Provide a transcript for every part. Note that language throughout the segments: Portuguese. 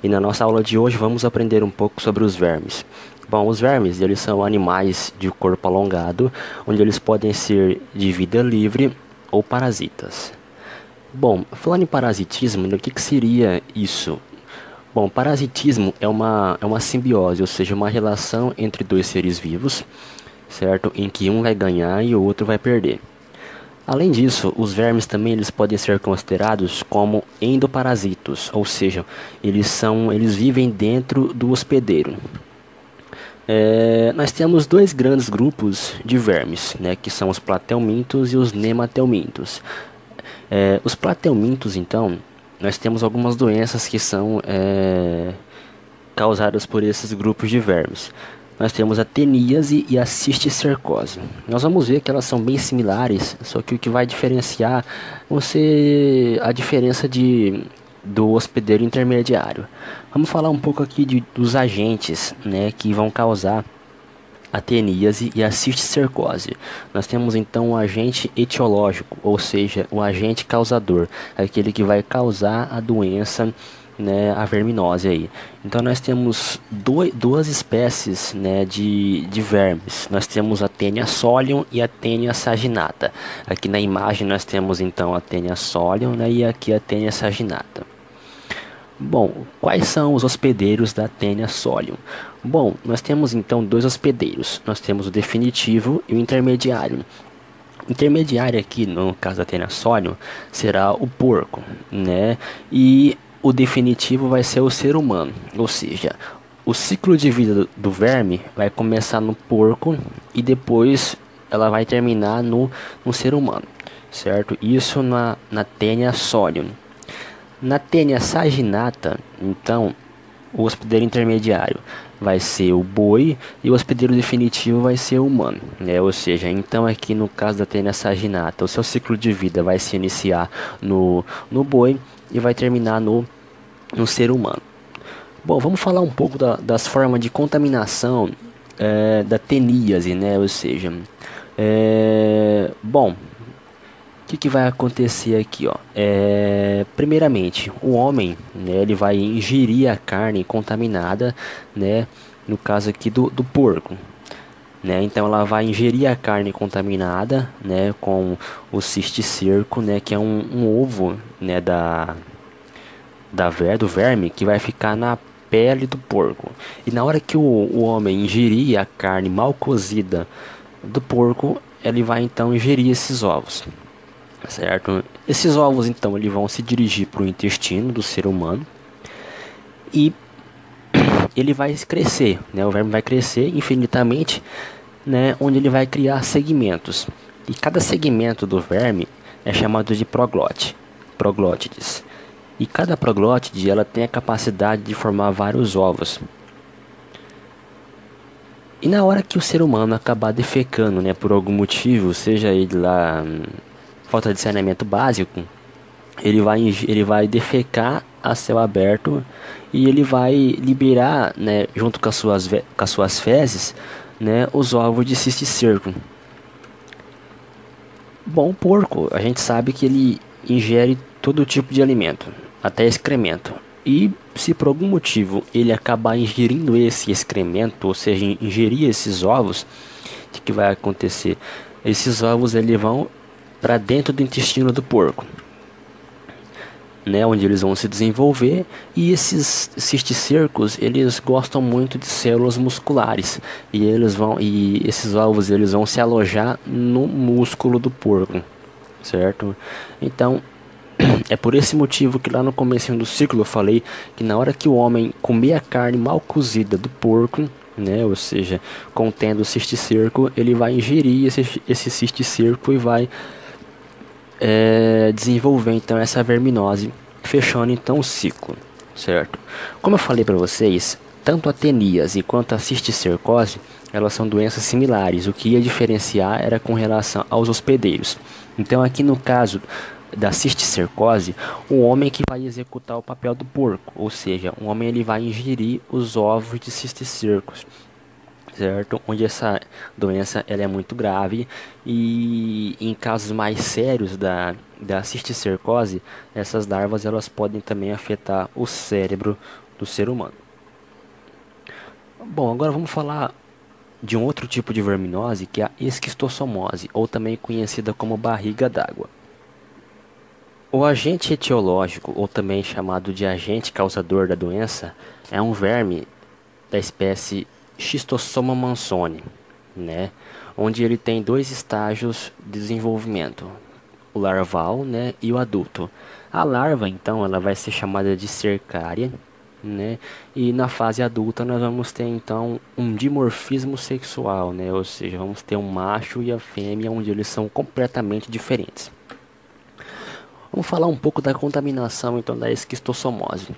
E na nossa aula de hoje vamos aprender um pouco sobre os vermes. Bom, os vermes, eles são animais de corpo alongado, onde eles podem ser de vida livre ou parasitas. Bom, falando em parasitismo, o que seria isso? Bom, parasitismo é uma simbiose, ou seja, uma relação entre dois seres vivos, certo? Em que um vai ganhar e o outro vai perder. Além disso, os vermes também eles podem ser considerados como endoparasitos, ou seja, eles vivem dentro do hospedeiro. Nós temos dois grandes grupos de vermes, né, que são os platelmintos e os nematelmintos. Os platelmintos, então, nós temos algumas doenças que são causadas por esses grupos de vermes. Nós temos a teníase e a cisticercose. Nós vamos ver que elas são bem similares, só que o que vai diferenciar vai ser a diferença do hospedeiro intermediário. Vamos falar um pouco aqui dos agentes, né, que vão causar a teníase e a cisticercose. Nós temos então o agente etiológico, ou seja, o agente causador, aquele que vai causar a doença, né, a verminose aí. Então nós temos duas espécies, né, de vermes. Nós temos a Taenia solium e a Taenia saginata. Aqui na imagem nós temos então a Taenia solium, né, e aqui a Taenia saginata. Bom, quais são os hospedeiros da Taenia solium? Bom, nós temos então dois hospedeiros. Nós temos o definitivo e o intermediário. O intermediário aqui, no caso da Taenia solium, será o porco, né? E o definitivo vai ser o ser humano, ou seja, o ciclo de vida do verme vai começar no porco e depois ela vai terminar no ser humano, certo? Isso na Taenia solium. Na Taenia saginata, então, o hospedeiro intermediário vai ser o boi e o hospedeiro definitivo vai ser o humano, né? Ou seja, então aqui no caso da Taenia saginata, o seu ciclo de vida vai se iniciar no boi e vai terminar no ser humano. Bom, vamos falar um pouco das formas de contaminação da teníase, né? Ou seja, bom, o que vai acontecer aqui, ó? Primeiramente, o homem, né, ele vai ingerir a carne contaminada, né? No caso aqui do porco, né? Então ela vai ingerir a carne contaminada, né, com o cisticerco, né, que é um ovo, né, do verme que vai ficar na pele do porco. E na hora que o homem ingerir a carne mal cozida do porco, ele vai então ingerir esses ovos, certo? Esses ovos então eles vão se dirigir para o intestino do ser humano e ele vai crescer, né? O verme vai crescer infinitamente, né? Onde ele vai criar segmentos. E cada segmento do verme é chamado de proglótides. E cada proglótide ela tem a capacidade de formar vários ovos. E na hora que o ser humano acabar defecando, né, por algum motivo, seja ele lá falta de saneamento básico, ele vai defecar a céu aberto e ele vai liberar, né, junto com as suas fezes, né, os ovos de cisticerco. Bom, o porco, a gente sabe que ele ingere todo tipo de alimento, até excremento. E se por algum motivo ele acabar ingerindo esse excremento, ou seja, ingerir esses ovos, o que vai acontecer? Esses ovos eles vão para dentro do intestino do porco, né, onde eles vão se desenvolver, e esses cisticercos eles gostam muito de células musculares e esses ovos eles vão se alojar no músculo do porco, certo? Então é por esse motivo que lá no começo do ciclo eu falei que na hora que o homem comer a carne mal cozida do porco, né, ou seja, contendo o cisticerco, ele vai ingerir esse cisticerco e vai desenvolver então essa verminose, fechando então o ciclo, certo? Como eu falei para vocês, tanto a teníase quanto a cisticercose, elas são doenças similares. O que ia diferenciar era com relação aos hospedeiros. Então aqui no caso da cisticercose, o homem que vai executar o papel do porco, ou seja, o homem ele vai ingerir os ovos de cisticercos. certo? Onde essa doença ela é muito grave e em casos mais sérios da cisticercose, essas larvas elas podem também afetar o cérebro do ser humano. Bom, agora vamos falar de um outro tipo de verminose que é a esquistossomose, ou também conhecida como barriga d'água. O agente etiológico, ou também chamado de agente causador da doença, é um verme da espécie Schistossoma mansoni, né? Onde ele tem dois estágios de desenvolvimento, o larval, né, e o adulto. A larva, então, ela vai ser chamada de cercária, né? E na fase adulta nós vamos ter então um dimorfismo sexual, né? Ou seja, vamos ter um macho e a fêmea onde eles são completamente diferentes. Vamos falar um pouco da contaminação então da esquistossomose.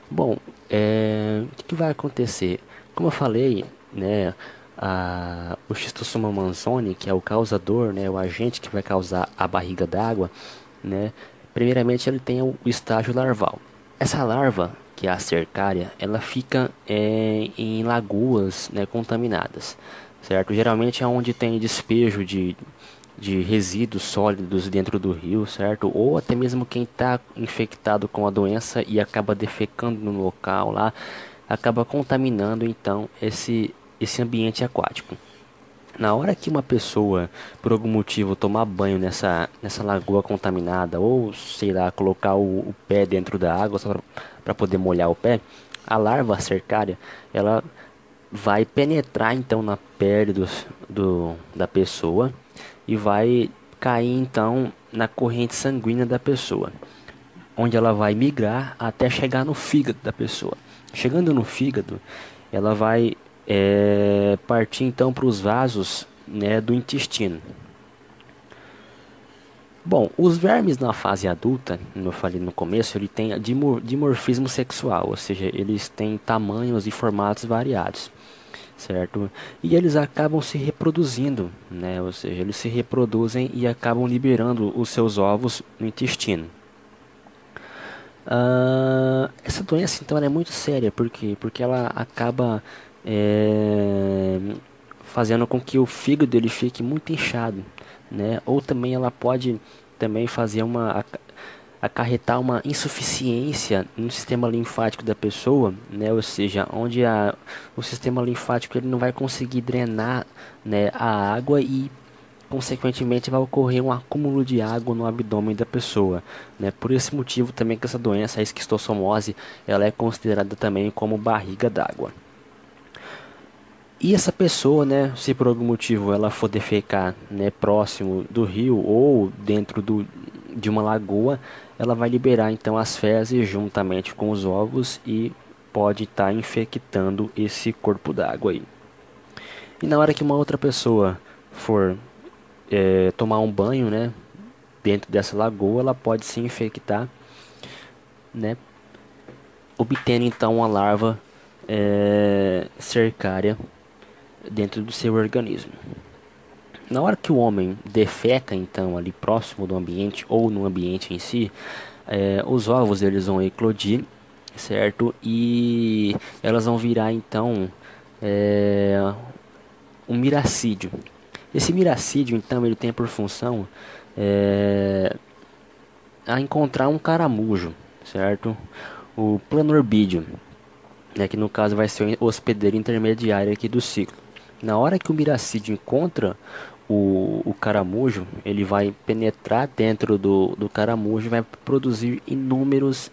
Bom, o que vai acontecer? Como eu falei, né, o Schistossoma mansoni, que é o causador, né, o agente que vai causar a barriga d'água, né, primeiramente ele tem o estágio larval. Essa larva, que é a cercária, ela fica em lagoas, né, contaminadas, certo? Geralmente é onde tem despejo de resíduos sólidos dentro do rio, certo? Ou até mesmo quem está infectado com a doença e acaba defecando no local lá, acaba contaminando então esse ambiente aquático. Na hora que uma pessoa, por algum motivo, tomar banho nessa lagoa contaminada, ou sei lá, colocar o pé dentro da água só para poder molhar o pé, a larva cercária, ela vai penetrar então na pele da pessoa e vai cair então na corrente sanguínea da pessoa, onde ela vai migrar até chegar no fígado da pessoa. Chegando no fígado, ela vai partir então para os vasos, né, do intestino. Bom, os vermes na fase adulta, como eu falei no começo, ele tem dimorfismo sexual, ou seja, eles têm tamanhos e formatos variados, certo? E eles acabam se reproduzindo, né? Ou seja, eles se reproduzem e acabam liberando os seus ovos no intestino. Essa doença então ela é muito séria, por quê? Porque ela acaba é, fazendo com que o fígado ele fique muito inchado, né? Ou também ela pode também fazer acarretar uma insuficiência no sistema linfático da pessoa, né? Ou seja, onde o sistema linfático ele não vai conseguir drenar, né, a água e consequentemente vai ocorrer um acúmulo de água no abdômen da pessoa, né? Por esse motivo também que essa doença, a esquistossomose, ela é considerada também como barriga d'água. E essa pessoa, né, se por algum motivo ela for defecar, né, próximo do rio ou dentro de uma lagoa, ela vai liberar então as fezes juntamente com os ovos e pode estar infectando esse corpo d'água aí. E na hora que uma outra pessoa for tomar um banho, né, dentro dessa lagoa, ela pode se infectar, né, obtendo então uma larva cercária dentro do seu organismo. Na hora que o homem defeca então ali próximo do ambiente ou no ambiente em si, os ovos eles vão eclodir, certo? E elas vão virar então um miracídio. Esse miracídio então ele tem por função a encontrar um caramujo, certo? O planorbídeo, né, que no caso vai ser o hospedeiro intermediário aqui do ciclo. Na hora que o miracídio encontra o caramujo, ele vai penetrar dentro do caramujo e vai produzir inúmeros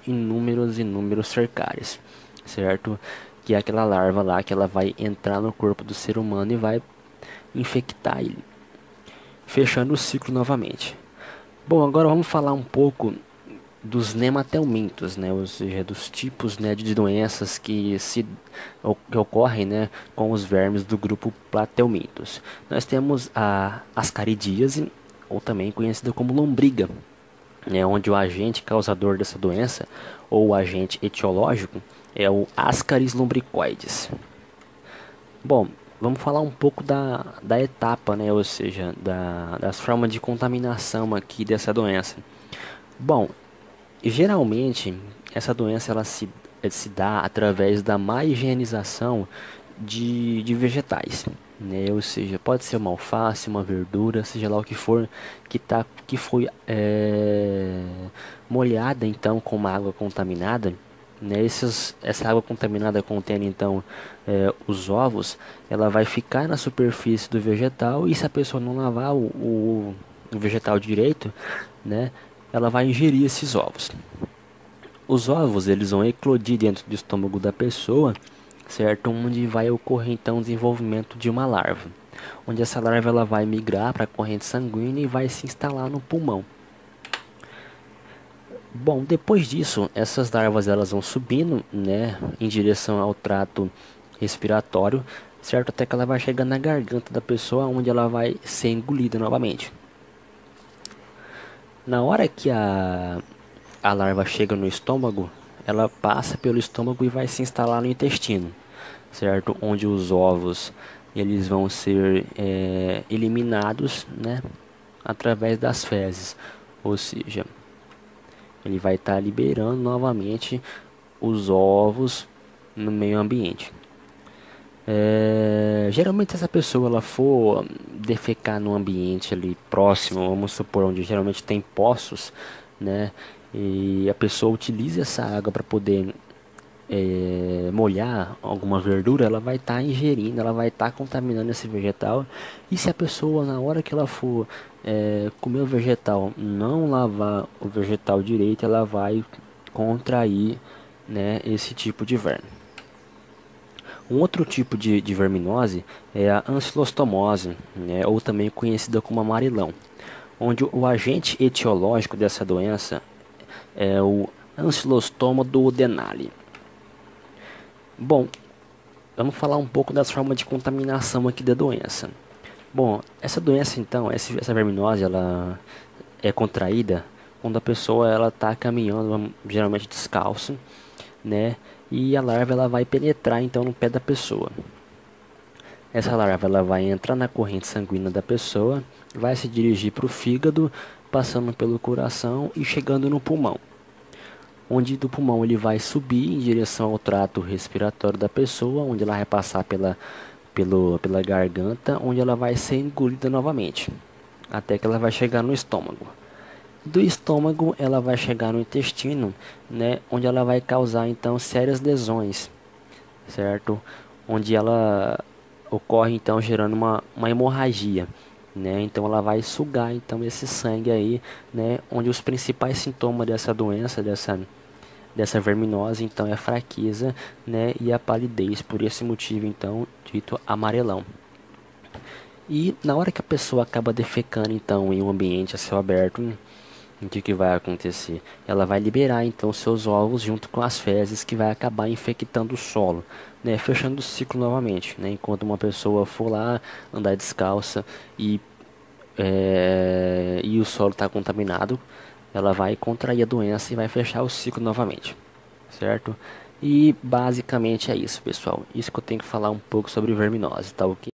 cercários, certo? Que é aquela larva lá que ela vai entrar no corpo do ser humano e vai infectar ele, fechando o ciclo novamente. Bom, agora vamos falar um pouco dos nematelmintos, né, ou seja, dos tipos, né, de doenças que ocorrem, né, com os vermes do grupo Platelmintos. Nós temos a ascaridíase, ou também conhecida como lombriga, né, onde o agente causador dessa doença, ou o agente etiológico, é o Ascaris lumbricoides. Bom, vamos falar um pouco da etapa, né, ou seja, das formas de contaminação aqui dessa doença. Bom, geralmente essa doença ela se dá através da má higienização de vegetais, né? Ou seja, pode ser uma alface, uma verdura, seja lá o que for, que foi molhada então com uma água contaminada, né? Essa água contaminada contendo então os ovos, ela vai ficar na superfície do vegetal e se a pessoa não lavar o vegetal direito, né? Ela vai ingerir esses ovos. Os ovos, eles vão eclodir dentro do estômago da pessoa, certo? Onde vai ocorrer então o desenvolvimento de uma larva, onde essa larva ela vai migrar para a corrente sanguínea e vai se instalar no pulmão. Bom, depois disso, essas larvas elas vão subindo, né, em direção ao trato respiratório, certo? Até que ela vai chegar na garganta da pessoa, onde ela vai ser engolida novamente. Na hora que a larva chega no estômago, ela passa pelo estômago e vai se instalar no intestino, certo? Onde os ovos eles vão ser eliminados, né, através das fezes, ou seja, ele vai estar liberando novamente os ovos no meio ambiente. Geralmente essa pessoa ela for defecar no ambiente ali próximo, vamos supor onde geralmente tem poços, né? E a pessoa utiliza essa água para poder molhar alguma verdura, ela vai estar ingerindo, ela vai estar contaminando esse vegetal. E se a pessoa na hora que ela for comer o vegetal, não lavar o vegetal direito, ela vai contrair, né, esse tipo de verme. Um outro tipo de verminose é a ancilostomose, né, ou também conhecida como amarelão, onde o agente etiológico dessa doença é o Ancilostoma duodenale. Bom, vamos falar um pouco das formas de contaminação aqui da doença. Bom, essa doença então, essa verminose, ela é contraída quando a pessoa ela está caminhando, geralmente descalço, né? E a larva ela vai penetrar então no pé da pessoa. Essa larva ela vai entrar na corrente sanguínea da pessoa, vai se dirigir para o fígado, passando pelo coração e chegando no pulmão. Onde do pulmão ele vai subir em direção ao trato respiratório da pessoa, onde ela vai passar pela garganta, onde ela vai ser engolida novamente, até que ela vai chegar no estômago. Do estômago ela vai chegar no intestino, né, onde ela vai causar então sérias lesões, certo? Onde ela ocorre então gerando uma hemorragia, né? Então ela vai sugar então esse sangue aí, né? Onde os principais sintomas dessa doença, dessa verminose, então é a fraqueza, né? E a palidez, por esse motivo então dito amarelão. E na hora que a pessoa acaba defecando então em um ambiente a céu aberto, o que vai acontecer? Ela vai liberar então seus ovos junto com as fezes que vai acabar infectando o solo, né? Fechando o ciclo novamente, né? Enquanto uma pessoa for lá andar descalça e o solo está contaminado, ela vai contrair a doença e vai fechar o ciclo novamente, certo? E basicamente é isso, pessoal. Isso que eu tenho que falar um pouco sobre verminose, tá ok?